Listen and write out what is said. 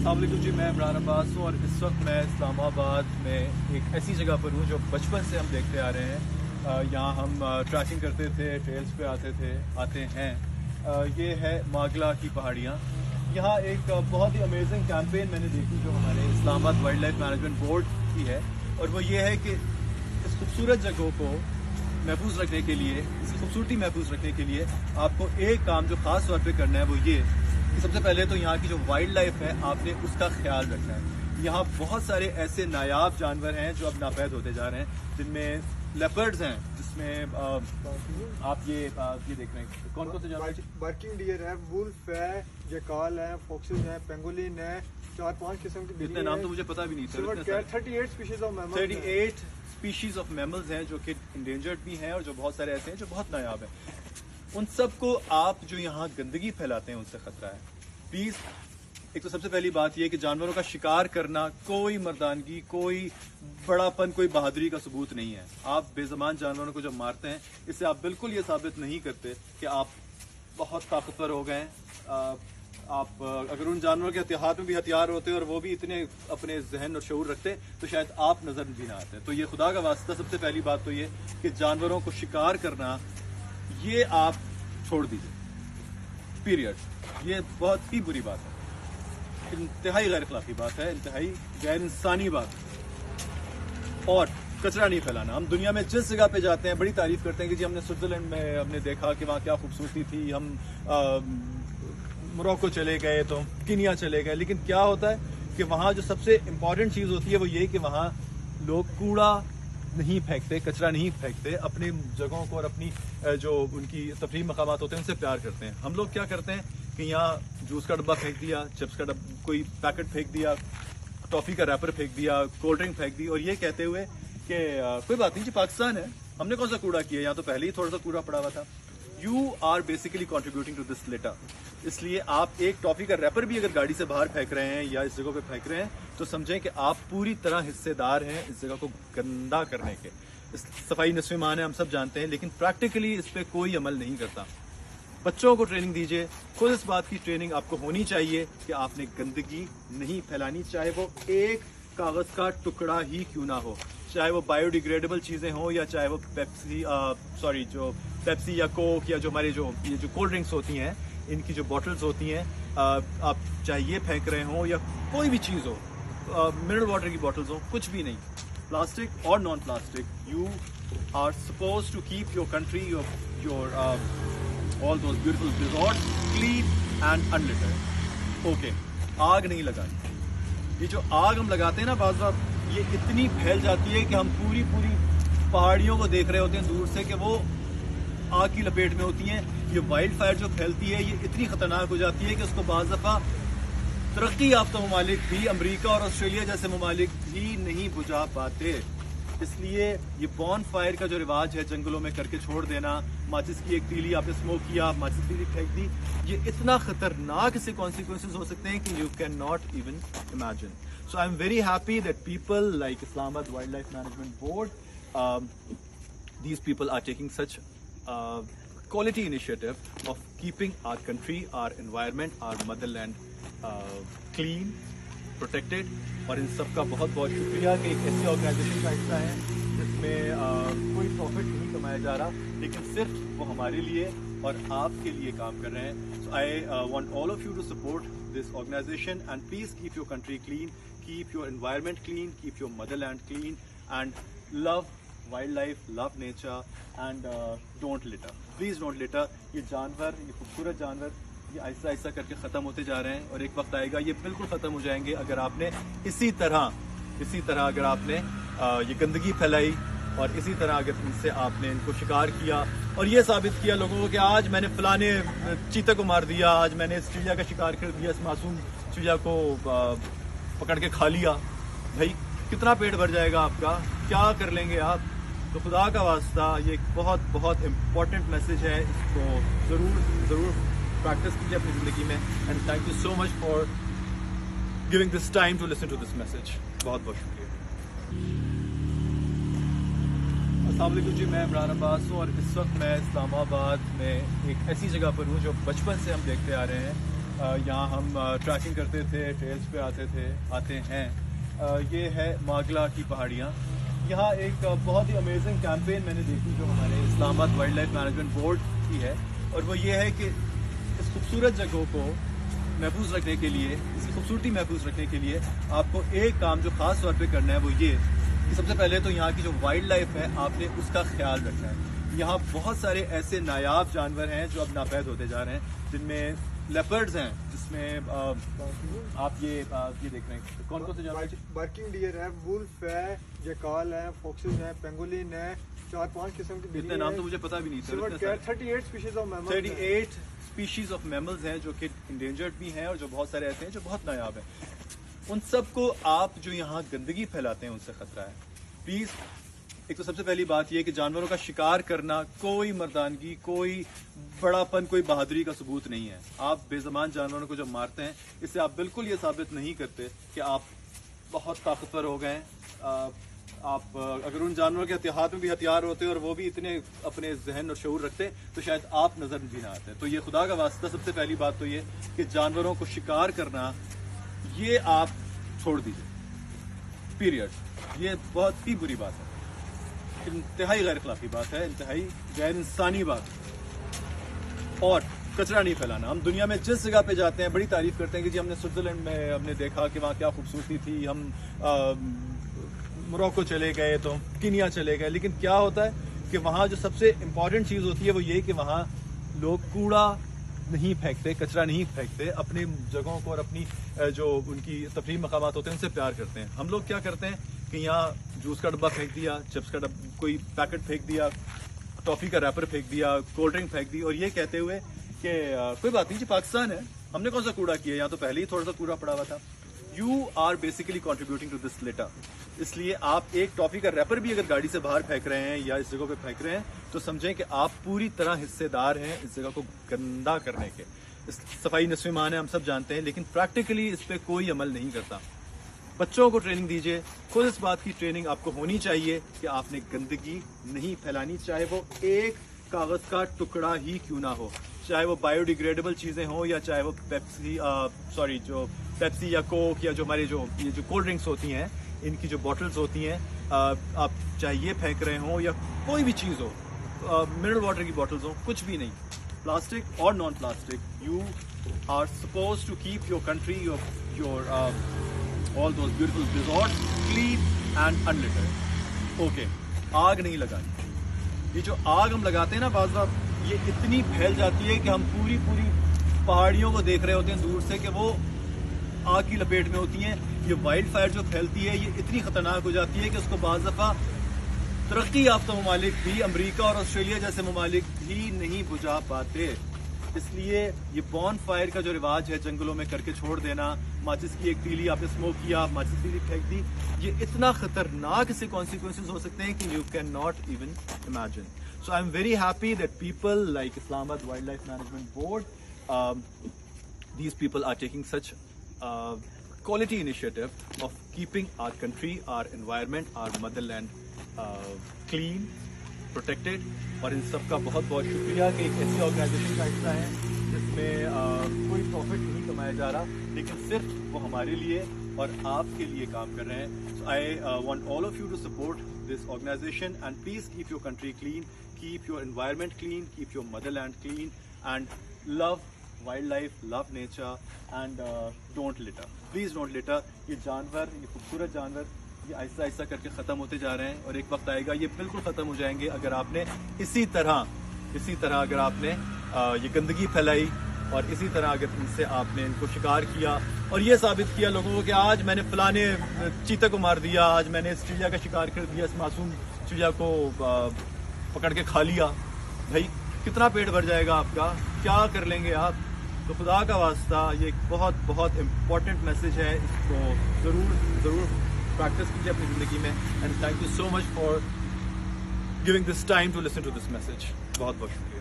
अस्सलाम वालेकुम जी, मैं इमरान अब्बास हूँ और इस वक्त मैं इस्लाम आबाद में एक ऐसी जगह पर हूँ जो बचपन से हम देखते आ रहे हैं। यहाँ हम ट्रैकिंग करते थे, ट्रेल्स पे आते हैं। ये है मागला की पहाड़ियाँ। यहाँ एक बहुत ही अमेजिंग कैंपेन मैंने देखी जो हमारे Islamabad wild life management board की है, और वो ये है कि इस खूबसूरत जगहों को महफूज रखने के लिए, इसकी खूबसूरती महफूज रखने के लिए आपको एक काम जो ख़ास तौर पे करना है वो ये कि सबसे पहले तो यहाँ की जो वाइल्ड लाइफ है आपने उसका ख्याल रखना है। यहाँ बहुत सारे ऐसे नायाब जानवर हैं जो अब नापैद होते जा रहे हैं, जिनमें लेपर्ड्स हैं, जिसमें आप ये देख रहे हैं कौन कौन से जानवर? बार्किंग डियर है, वुल्फ है, जैकाल है, फॉक्सेस है, पेंगोलिन है, 4-5 किस्म की। इतने नाम तो मुझे पता भी नहीं था। 38 species of mammals 38 species of mammals हैं जो कि इंडेंजर्ड भी हैं, और जो बहुत सारे ऐसे हैं जो बहुत नायाब हैं। उन सबको आप जो यहाँ गंदगी फैलाते हैं उनसे खतरा है। प्लीज, एक तो सबसे पहली बात यह कि जानवरों का शिकार करना कोई मर्दानगी, कोई बड़ापन, कोई बहादुरी का सबूत नहीं है। आप बेज़मान जानवरों को जब मारते हैं, इससे आप बिल्कुल ये साबित नहीं करते कि आप बहुत ताकतवर हो गए हैं। आप अगर उन जानवरों के हाथ में भी हथियार होते और वो भी इतने अपने जहन और शऊर रखते तो शायद आप नजर भी ना आते। तो ये खुदा का वास्ता, सबसे पहली बात तो ये कि जानवरों को शिकार करना ये आप छोड़ दीजिए, पीरियड। ये बहुत ही बुरी बात है, इंतहाई गैर अखलाकी बात है, इंतहाई गैर इंसानी बात है। और कचरा नहीं फैलाना। हम दुनिया में जिस जगह पे जाते हैं बड़ी तारीफ करते हैं कि जी हमने स्विट्जरलैंड में हमने देखा कि वहाँ क्या खूबसूरती थी, हम मोरक्को चले गए, तो कीनिया चले गए, लेकिन क्या होता है कि वहाँ जो सबसे इम्पॉर्टेंट चीज़ होती है वो ये कि वहाँ लोग कूड़ा नहीं फेंकते, कचरा नहीं फेंकते, अपनी जगहों को और अपनी जो उनकी तफरीह मकामात होते हैं उनसे प्यार करते हैं। हम लोग क्या करते हैं कि यहाँ जूस का डब्बा फेंक दिया, चिप्स का डब्बा, कोई पैकेट फेंक दिया, टॉफ़ी का रैपर फेंक दिया, कोल्ड ड्रिंक फेंक दी, और ये कहते हुए कि कोई बात नहीं जी, पाकिस्तान है, हमने कौन सा कूड़ा किया, यहाँ तो पहले ही थोड़ा सा कूड़ा पड़ा हुआ था। You are basically contributing to this litter. इसलिए आप एक टॉफ़ी का रैपर भी अगर गाड़ी से बाहर फेंक रहे हैं या इस जगह पे फेंक रहे हैं तो समझें कि आप पूरी तरह हिस्सेदार हैं इस जगह को गंदा करने के। इस सफाई नस्फ़ ईमान है, हम सब जानते हैं, लेकिन प्रैक्टिकली इस पर कोई अमल नहीं करता। बच्चों को ट्रेनिंग दीजिए, खुद इस बात की ट्रेनिंग आपको होनी चाहिए कि आपने गंदगी नहीं फैलानी, चाहे वो एक कागज़ का टुकड़ा ही क्यों ना हो, चाहे वो बायोडिग्रेडेबल चीज़ें हों या चाहे वो पेप्सी या कोक या जो हमारे ये जो कोल्ड ड्रिंक्स होती हैं, इनकी जो बॉटल्स होती हैं, आप चाहे ये फेंक रहे हों या कोई भी चीज़ हो, मिनरल वाटर की बॉटल्स हो, कुछ भी नहीं, प्लास्टिक और non plastic. You are suppose to keep your country, your all those beautiful resorts clean and unlittered. Okay, आग नहीं लगानी। ये जो आग हम लगाते हैं ना, बाज़ बार ये इतनी फैल जाती है कि हम पूरी पहाड़ियों को देख रहे होते हैं दूर से कि वो आग की लपेट में होती हैं। ये वाइल्ड फायर जो फैलती है ये इतनी खतरनाक हो जाती है कि उसको बाज़ दफ़ा तरक्की याफ्ता ममालिक भी, अमेरिका और ऑस्ट्रेलिया जैसे ममालिक भी नहीं बुझा पाते। इसलिए ये बॉन फायर का जो रिवाज है जंगलों में करके छोड़ देना, माचिस की एक तीली आपने स्मोक किया, माचिस की तीली फेंक दी, ये इतना खतरनाक इससे कॉन्सिक्वेंसेज हो सकते हैं कि you can not even imagine. So I am very happy that people like Islamabad wild life management board, these people are taking such quality initiative of keeping our country, our environment, our motherland clean, protected। और इन सब का बहुत बहुत शुक्रिया कि एक ऐसी organisation का हिस्सा है जिसमें कोई प्रॉफिट नहीं कमाया जा रहा, लेकिन सिर्फ वो हमारे लिए और आपके लिए काम कर रहे हैं। So I want all of you to support this organisation and please keep your country clean, keep your environment clean, keep your motherland clean, and love wildlife, love nature, and don't litter. Please don't litter. ये जानवर, ये खूबसूरत जानवर, ये आहिस्ता आहिस्ता करके ख़त्म होते जा रहे हैं और एक वक्त आएगा ये बिल्कुल ख़त्म हो जाएंगे अगर आपने इसी तरह अगर आपने ये गंदगी फैलाई और इसी तरह अगर इनसे आपने इनको शिकार किया और ये साबित किया लोगों को कि आज मैंने फलाने चीते को मार दिया, आज मैंने इस चिड़िया का शिकार कर दिया, इस मासूम चिड़िया को पकड़ के खा लिया। भाई कितना पेट भर जाएगा आपका, क्या कर लेंगे आप? तो खुदा का वास्ता ये एक बहुत बहुत इम्पॉर्टेंट मैसेज है, इसको ज़रूर प्रैक्टिस कीजिए अपनी ज़िंदगी में। And thank you so much for giving this time to listen to this message. बहुत बहुत शुक्रिया। अस्सलाम वालेकुम जी, मैं इमरान अब्बास हूँ और इस वक्त मैं इस्लामाबाद में एक ऐसी जगह पर हूँ जो बचपन से हम देखते आ रहे हैं। यहाँ हम ट्रैकिंग करते थे, ट्रेल्स पे आते हैं। ये है मागला की पहाड़ियाँ। यहाँ एक बहुत ही अमेजिंग कैंपेन मैंने देखी जो हमारे Islamabad wild life management board की है, और वो ये है कि इस खूबसूरत जगहों को महफूज रखने के लिए, इसकी खूबसूरती महफूज रखने के लिए आपको एक काम जो ख़ास तौर पे करना है वो ये कि सबसे पहले तो यहाँ की जो वाइल्ड लाइफ है आपने उसका ख्याल रखना है। यहाँ बहुत सारे ऐसे नायाब जानवर हैं जो अब नापैद होते जा रहे हैं, जिनमें लेपर्ड्स हैं, जिसमें आप ये देख रहे हैं कौन कौन से जानवर? बार्किंग डियर है, वुल्फ है, जैकाल है, फॉक्सेस है, पेंगोलिन है, 4-5 किस्म की इतने नाम तो मुझे पता भी नहीं थे। 38 species of mammals 38 species of mammals हैं जो कि इंडेंजर्ड भी हैं, और जो बहुत सारे ऐसे हैं जो बहुत नायाब हैं। उन सब को आप जो यहाँ गंदगी फैलाते हैं उनसे खतरा है। प्लीज, एक तो सबसे पहली बात यह कि जानवरों का शिकार करना कोई मर्दानगी, कोई बड़ापन, कोई बहादुरी का सबूत नहीं है। आप बेज़बान जानवरों को जब मारते हैं, इससे आप बिल्कुल ये साबित नहीं करते कि आप बहुत ताकतवर हो गए हैं। आप अगर उन जानवरों के हाथ में भी हथियार होते और वो भी इतने अपने जहन और शऊर रखते तो शायद आप नजर भी ना आते। तो ये खुदा का वास्ता, सबसे पहली बात तो ये कि जानवरों को शिकार करना ये आप छोड़ दीजिए, पीरियड। ये बहुत ही बुरी बात है, इंतहाई गैर अखलाकी बात है, इंतहाई गैर इंसानी बात है। और कचरा नहीं फैलाना। हम दुनिया में जिस जगह पे जाते हैं बड़ी तारीफ करते हैं कि जी हमने स्विट्जरलैंड में हमने देखा कि वहाँ क्या खूबसूरती थी, हम मोरक्को चले गए, तो कीनिया चले गए, लेकिन क्या होता है कि वहाँ जो सबसे इम्पॉर्टेंट चीज़ होती है वो ये कि वहाँ लोग कूड़ा नहीं फेंकते, कचरा नहीं फेंकते, अपनी जगहों को और अपनी जो उनकी तफरीह मकामात होते हैं उनसे प्यार करते हैं। हम लोग क्या करते हैं कि यहाँ जूस का डब्बा फेंक दिया, चिप्स का डब्बा, कोई पैकेट फेंक दिया, टॉफ़ी का रैपर फेंक दिया, कोल्ड ड्रिंक फेंक दी, और ये कहते हुए कि कोई बात नहीं जी, पाकिस्तान है, हमने कौन सा कूड़ा किया, यहाँ तो पहले ही थोड़ा सा कूड़ा पड़ा हुआ था। You are basically contributing to this litter. इसलिए आप एक टॉफ़ी का रैपर भी अगर गाड़ी से बाहर फेंक रहे हैं या इस जगह पे फेंक रहे हैं तो समझें कि आप पूरी तरह हिस्सेदार हैं इस जगह को गंदा करने के। इस सफाई नस्फ़ ईमान है, हम सब जानते हैं, लेकिन प्रैक्टिकली इस पर कोई अमल नहीं करता। बच्चों को ट्रेनिंग दीजिए, खुद इस बात की ट्रेनिंग आपको होनी चाहिए कि आपने गंदगी नहीं फैलानी, चाहे वो एक कागज़ का टुकड़ा ही क्यों ना हो, चाहे वो बायोडिग्रेडेबल चीज़ें हों या चाहे वो पेप्सी या कोक या जो हमारे ये जो कोल्ड ड्रिंक्स होती हैं, इनकी जो बॉटल्स होती हैं, आप चाहे ये फेंक रहे हों या कोई भी चीज़ हो, मिनरल वाटर की बॉटल्स हों, कुछ भी नहीं, प्लास्टिक और non plastic. You are suppose to keep your country, your all those beautiful resorts clean and unlittered. Okay, आग नहीं लगानी। ये जो आग हम लगाते हैं ना बाज़ बार, ये इतनी फैल जाती है कि हम पूरी पहाड़ियों को देख रहे होते हैं दूर से कि वो आग की लपेट में होती हैं। ये वाइल्ड फायर जो फैलती है ये इतनी ख़तरनाक हो जाती है कि उसको बाज़ दफ़ा तरक्की याफ्ता ममालिक भी, अमेरिका और ऑस्ट्रेलिया जैसे ममालिक भी नहीं बुझा पाते। इसलिए ये बॉन फायर का जो रिवाज है जंगलों में करके छोड़ देना, माचिस की एक तीली आपने स्मोक किया, माचिस की तीली फेंक दी, ये इतना खतरनाक इससे कॉन्सिक्वेंसेस हो सकते हैं कि you can not even imagine. So I am very happy that people like Islamabad wild life management board, these people are taking such quality initiative of keeping our country, our environment, our motherland clean, protected। और इन सब का बहुत बहुत शुक्रिया कि एक ऐसी organisation का हिस्सा है जिसमें कोई प्रॉफिट नहीं कमाया जा रहा, लेकिन सिर्फ वो हमारे लिए और आपके लिए काम कर रहे हैं। So I want all of you to support this organisation and please keep your country clean, keep your environment clean, keep your motherland clean and love wild life, love nature and don't litter, please don't litter. ये जानवर, ये खूबसूरत जानवर, ये आहिस्ता आहिस्ता करके ख़त्म होते जा रहे हैं और एक वक्त आएगा ये बिल्कुल ख़त्म हो जाएंगे अगर आपने इसी तरह अगर आपने ये गंदगी फैलाई और इसी तरह अगर इनसे आपने इनको शिकार किया और ये साबित किया लोगों को कि आज मैंने फलाने चीते को मार दिया, आज मैंने इस चिड़िया का शिकार कर दिया, इस मासूम चिड़िया को पकड़ के खा लिया। भाई कितना पेट भर जाएगा आपका, क्या कर लेंगे आप? तो खुदा का वास्ता ये एक बहुत बहुत इम्पोर्टेंट मैसेज है, इसको ज़रूर प्रैक्टिस कीजिए अपनी ज़िंदगी में। And thank you so much for giving this time to listen to this message. बहुत बहुत शुक्रिया।